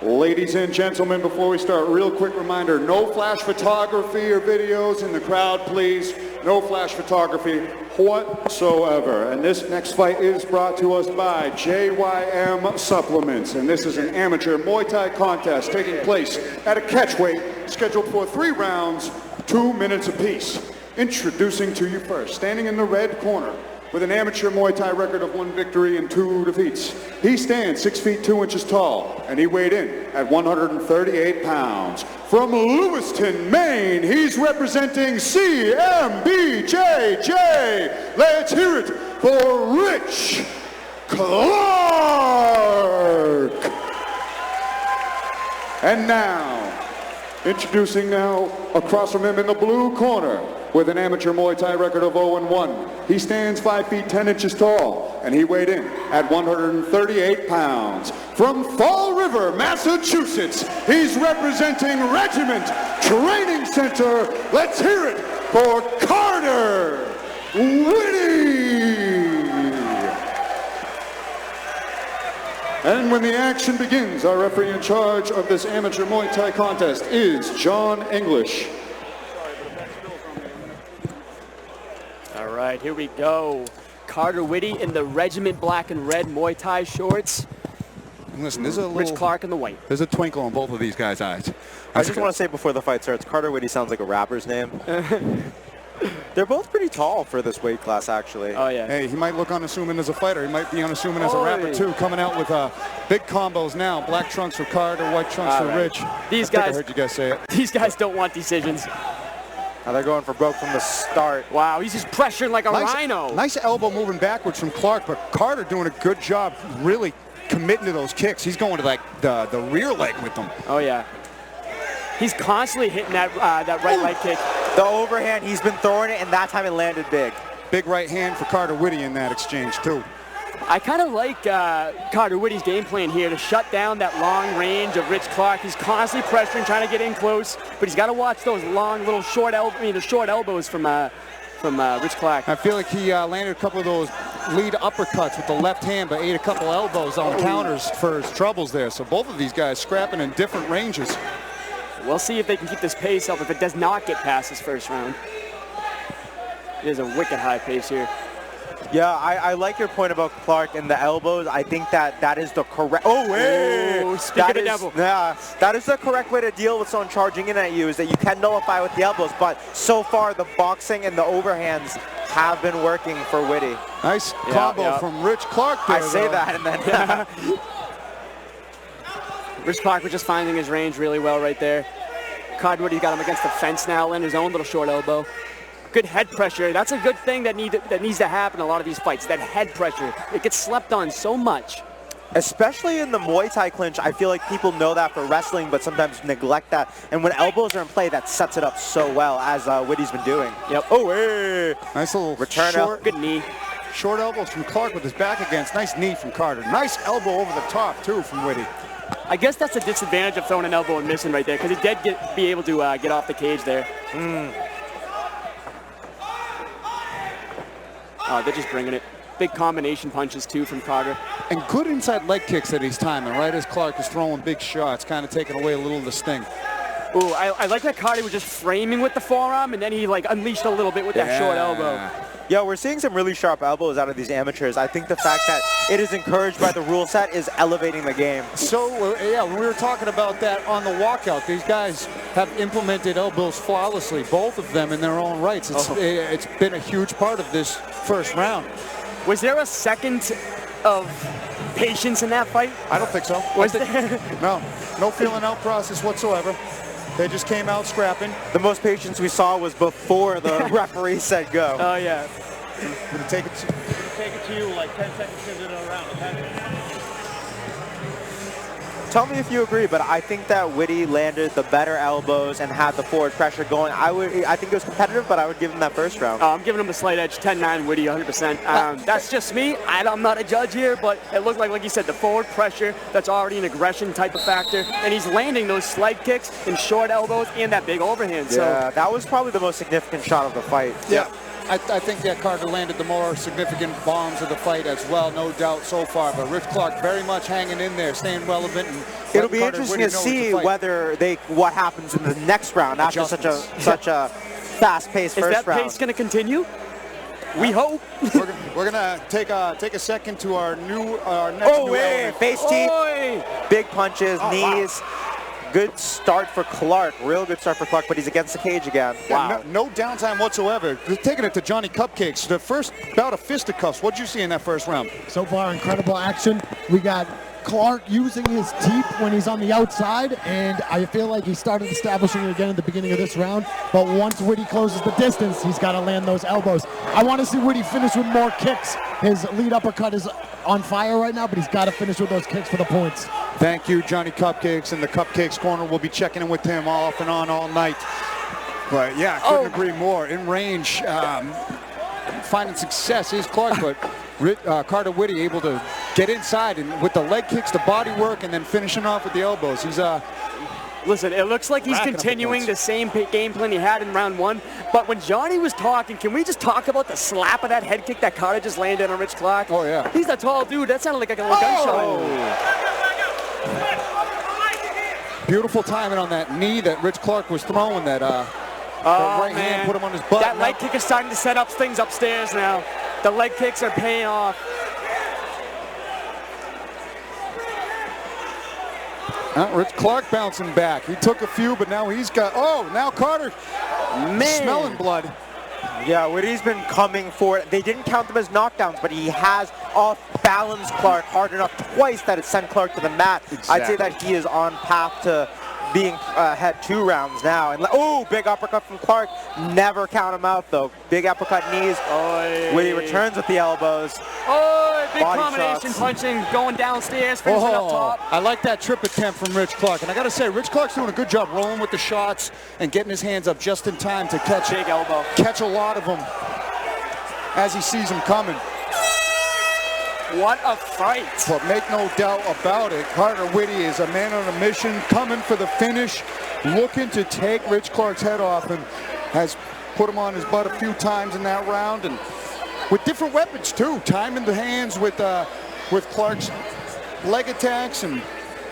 Ladies and gentlemen, before we start, real quick reminder, no flash photography or videos in the crowd, please. No flash photography whatsoever. And this next fight is brought to us by JYM Supplements. And this is an amateur Muay Thai contest taking place at a catchweight scheduled for 3 rounds, 2 minutes apiece. Introducing to you first, standing in the red corner, with an amateur Muay Thai record of 1 victory and 2 defeats. He stands 6 feet 2 inches tall, and he weighed in at 138 pounds. From Lewiston, Maine, he's representing CMBJJ. Let's hear it for Rich Clark. And now, introducing now across from him in the blue corner, with an amateur Muay Thai record of 0-1. He stands 5 feet 10 inches tall, and he weighed in at 138 pounds. From Fall River, Massachusetts, he's representing Regiment Training Center. Let's hear it for Carter Whitty. And when the action begins, our referee in charge of this amateur Muay Thai contest is John English. All right, here we go. Carter Whitty in the Regiment black and red Muay Thai shorts. Listen, there's a little, Rich Clark in the white. There's a twinkle in both of these guys' eyes. I just want to say before the fight starts, Carter Whitty sounds like a rapper's name. They're both pretty tall for this weight class, actually. Oh, yeah. Hey, he might look unassuming as a fighter. He might be unassuming as a rapper, too. Coming out with big combos now. Black trunks for Carter, white trunks for Rich. These I guys, heard you guys say it. These guys don't want decisions. Now they're going for broke from the start. Wow, he's just pressuring like a rhino. Nice elbow moving backwards from Clark, but Carter doing a good job really committing to those kicks. He's going to like the rear leg with them. Oh, yeah. He's constantly hitting that right leg kick. The overhand, he's been throwing it, and that time it landed big. Big right hand for Carter Whitty in that exchange, too. I kind of like Carter Whitty's game plan here to shut down that long range of Rich Clark. He's constantly pressuring, trying to get in close, but he's got to watch those long little short elbows from Rich Clark. I feel like he landed a couple of those lead uppercuts with the left hand, but ate a couple elbows on counters for his troubles there. So both of these guys scrapping in different ranges. We'll see if they can keep this pace up if it does not get past this first round. It is a wicked high pace here. Yeah, I like your point about Clark and the elbows. I think that is the correct. Oh, wait! Speaking of devil. Yeah, that is the correct way to deal with someone charging in at you, is that you can nullify with the elbows. But so far, the boxing and the overhands have been working for Whitty. Nice combo from Rich Clark there, I say that, and then Rich Clark was just finding his range really well right there. Carter Whitty got him against the fence now, and his own little short elbow. Good head pressure. That's a good thing that needs to happen in a lot of these fights, that head pressure. It gets slept on so much. Especially in the Muay Thai clinch, I feel like people know that for wrestling, but sometimes neglect that. And when elbows are in play, that sets it up so well, as Whitty's been doing. Yep. Oh, hey! Nice little return short, good knee. Short elbows from Clark with his back against. Nice knee from Carter. Nice elbow over the top, too, from Whitty. I guess that's the disadvantage of throwing an elbow and missing right there, because he did be able to get off the cage there. They're just bringing it. Big combination punches, too, from Carter. And good inside leg kicks that he's timing, right as Clark is throwing big shots, kind of taking away a little of the sting. Ooh, I like that Carter was just framing with the forearm, and then he unleashed a little bit with that short elbow. Yeah, we're seeing some really sharp elbows out of these amateurs. I think the fact that it is encouraged by the rule set is elevating the game. So, yeah, we were talking about that on the walkout. These guys have implemented elbows flawlessly, both of them in their own rights. It's been a huge part of this first round. Was there a second of patience in that fight? I don't think so. Was there? No feeling out process whatsoever. They just came out scrapping. The most patience we saw was before the referee said go. Oh, yeah. Gonna take it to you like 10 seconds into the round, okay? Tell me if you agree, but I think that Whitty landed the better elbows and had the forward pressure going. I think it was competitive, but I would give him that first round. I'm giving him a slight edge, 10-9 Whitty, 100%. That's just me. I'm not a judge here, but it looked like you said, the forward pressure, that's already an aggression type of factor, and he's landing those slide kicks and short elbows and that big overhand. Yeah, that was probably the most significant shot of the fight. Yeah. I think that Carter landed the more significant bombs of the fight as well, no doubt so far. But Rich Clark very much hanging in there, staying relevant and It'll be Carter interesting Whitty to know see it's a fight. what happens in the next round after such a fast-paced Is first that round. pace going to continue? We hope. We're gonna take a second to our next new element. Face teeth, Oi! big punches, knees. Good start for Clark, real good start for Clark, but he's against the cage again. Yeah, no downtime whatsoever. They're taking it to Johnny Cupcakes. The first bout of fisticuffs. What'd you see in that first round? So far, incredible action. We got Clark using his teeth when he's on the outside, and I feel like he started establishing it again at the beginning of this round. But once Whitty closes the distance, he's got to land those elbows. I want to see Whitty finish with more kicks. His lead uppercut is on fire right now, but he's got to finish with those kicks for the points. Thank you, Johnny Cupcakes, and the Cupcakes Corner. We'll be checking in with him off and on all night. But yeah, I couldn't agree more. In range, finding success is Clark, but Carter Whitty able to get inside and with the leg kicks, the body work, and then finishing off with the elbows. He's Listen, it looks like he's racking up the continuing points. the same game plan he had in round one. But when Johnny was talking, can we just talk about the slap of that head kick that Carter just landed on Rich Clark? Oh, yeah. He's a tall dude. That sounded like a little gunshot. beautiful timing on that knee that Rich Clark was throwing. That right hand put him on his butt. That leg kick is starting to set up things upstairs now. The leg kicks are paying off. Rich Clark bouncing back. He took a few, but now he's got, now Carter smelling blood. Yeah, Whitty's been coming for it. They didn't count them as knockdowns, but he has off-balanced Clark hard enough twice that it sent Clark to the mat. Exactly. I'd say that he is on path to being had 2 rounds now. And big uppercut from Clark. Never count him out, though. Big uppercut knees. Whitty returns with the elbows. Big Body combination shots. punching, going downstairs, finishing up top. I like that trip attempt from Rich Clark. And I got to say, Rich Clark's doing a good job rolling with the shots and getting his hands up just in time to catch Big elbow. catch a lot of them as he sees them coming. What a fight. But make no doubt about it, Carter Whitty is a man on a mission, coming for the finish, looking to take Rich Clark's head off, and has put him on his butt a few times in that round, and with different weapons too, timing the hands with Clark's leg attacks and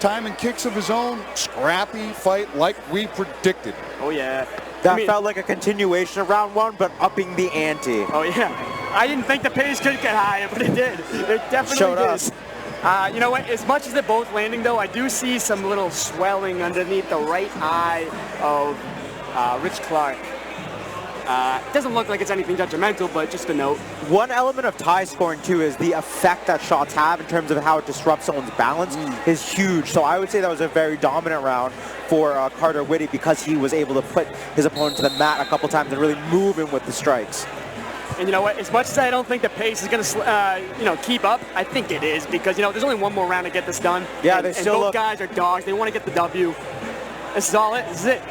timing kicks of his own. Scrappy fight like we predicted. Oh, yeah. That felt like a continuation of round 1, but upping the ante. Oh, yeah. I didn't think the pace could get higher, but it did. It definitely Showed did. us. You know what? As much as they're both landing, though, I do see some little swelling underneath the right eye of Rich Clark. It doesn't look like it's anything detrimental, but just a note. One element of tie scoring, too, is the effect that shots have in terms of how it disrupts someone's balance is huge. So I would say that was a very dominant round for Carter Whitty because he was able to put his opponent to the mat a couple times and really move him with the strikes. And you know what? As much as I don't think the pace is going to, keep up, I think it is because, there's only one more round to get this done. Yeah, and both guys are dogs. They want to get the W. This is all it. This is it.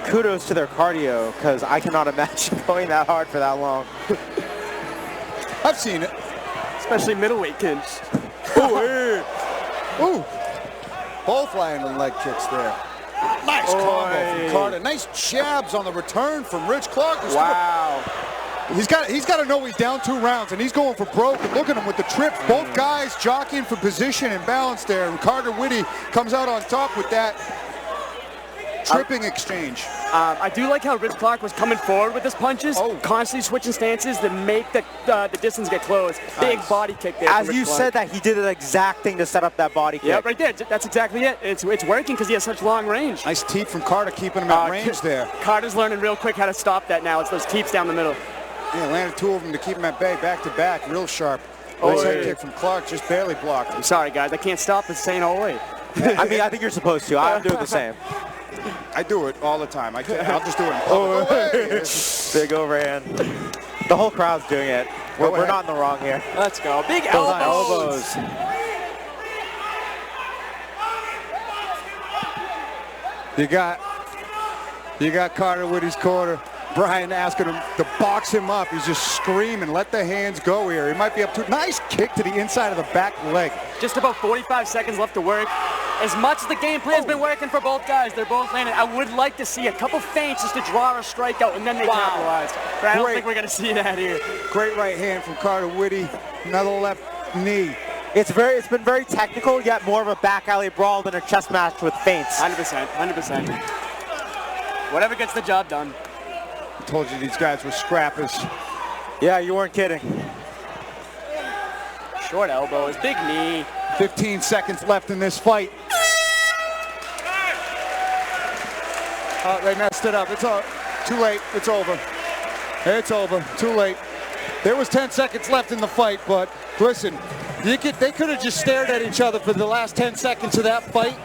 Kudos to their cardio, because I cannot imagine going that hard for that long. I've seen it. Especially middleweight kids. Ooh. Both landing leg kicks there. Nice combo from Carter. Nice jabs on the return from Rich Clark. Wow. He's got to know he's down 2 rounds, and he's going for broke. And look at him with the trips. Both guys jockeying for position and balance there. And Carter Whitty comes out on top with that tripping exchange. I do like how Rich Clark was coming forward with his punches, constantly switching stances to make the distance get closed. Big body kick there. As you said that, he did the exact thing to set up that body kick. Yeah, right there. That's exactly it. It's working because he has such long range. Nice teep from Carter, keeping him at range there. Carter's learning real quick how to stop that now. It's those teeps down the middle. Yeah, landed 2 of them to keep him at bay, back to back, real sharp. Nice head kick from Clark, just barely blocked. I'm sorry, guys. I can't stop this saying all the way. I mean, I think you're supposed to. I'm doing the same. I do it all the time. I'll just do it in public. Big overhand. The whole crowd's doing it. We're not in the wrong here. Let's go. Big Those elbows. You got Carter Whitty's corner. Brian asking him to box him up. He's just screaming, let the hands go here. He might be up to nice kick to the inside of the back leg. Just about 45 seconds left to work. As much as the game plan's been working for both guys, they're both landing. I would like to see a couple feints just to draw a strikeout, and then they capitalize. But I don't think we're going to see that here. Great right hand from Carter Whitty. Another left knee. It's been very technical, yet more of a back alley brawl than a chess match with feints. 100%, 100%. Whatever gets the job done. I told you these guys were scrappers. Yeah, you weren't kidding. Short elbows, big knee. 15 seconds left in this fight. Oh, they messed it up. It's too late. It's over. It's over. Too late. There was 10 seconds left in the fight, but listen, they could have just stared at each other for the last 10 seconds of that fight.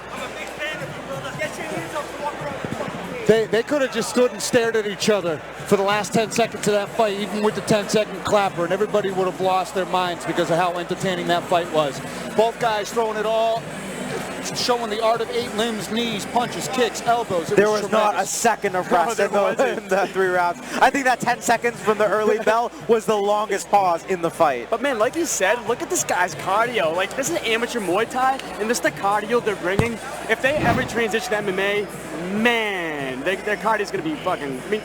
They could have just stood and stared at each other for the last 10 seconds of that fight, even with the 10-second clapper, and everybody would have lost their minds because of how entertaining that fight was. Both guys throwing it all, showing the art of 8 limbs, knees, punches, kicks, elbows. There was not a second of rest in the 3 rounds. I think that 10 seconds from the early bell was the longest pause in the fight. But man, like you said, look at this guy's cardio. Like, this is amateur Muay Thai, and this is the cardio they're bringing. If they ever transition to MMA, man, their cardio's gonna be fucking, I mean,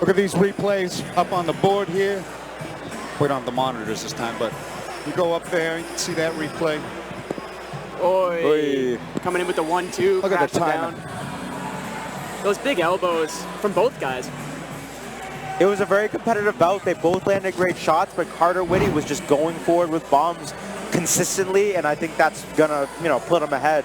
look at these replays up on the board here. Wait on the monitors this time, but you go up there, you can see that replay. Oy. Coming in with the 1-2, Look at the crashing timing. down. Those big elbows from both guys. It was a very competitive bout. They both landed great shots, but Carter Whitty was just going forward with bombs consistently, and I think that's gonna, put him ahead.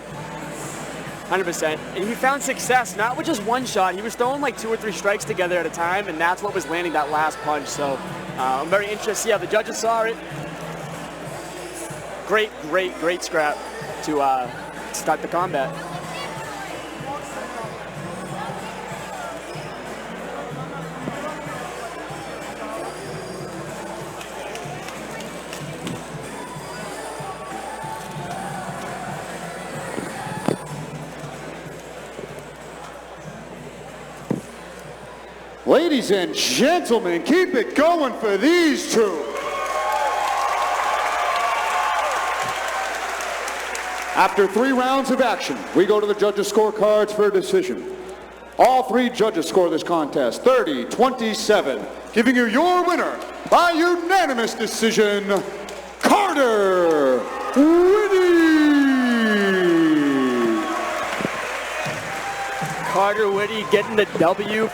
100%. And he found success, not with just one shot. He was throwing like 2 or 3 strikes together at a time, and that's what was landing that last punch. So I'm very interested to see how the judges saw it. Great, great, great scrap to start the combat. Ladies and gentlemen, keep it going for these two. After 3 rounds of action, we go to the judges' scorecards for a decision. All 3 judges score this contest 30-27, giving you your winner by unanimous decision, Carter Whitty. Carter Whitty getting the W for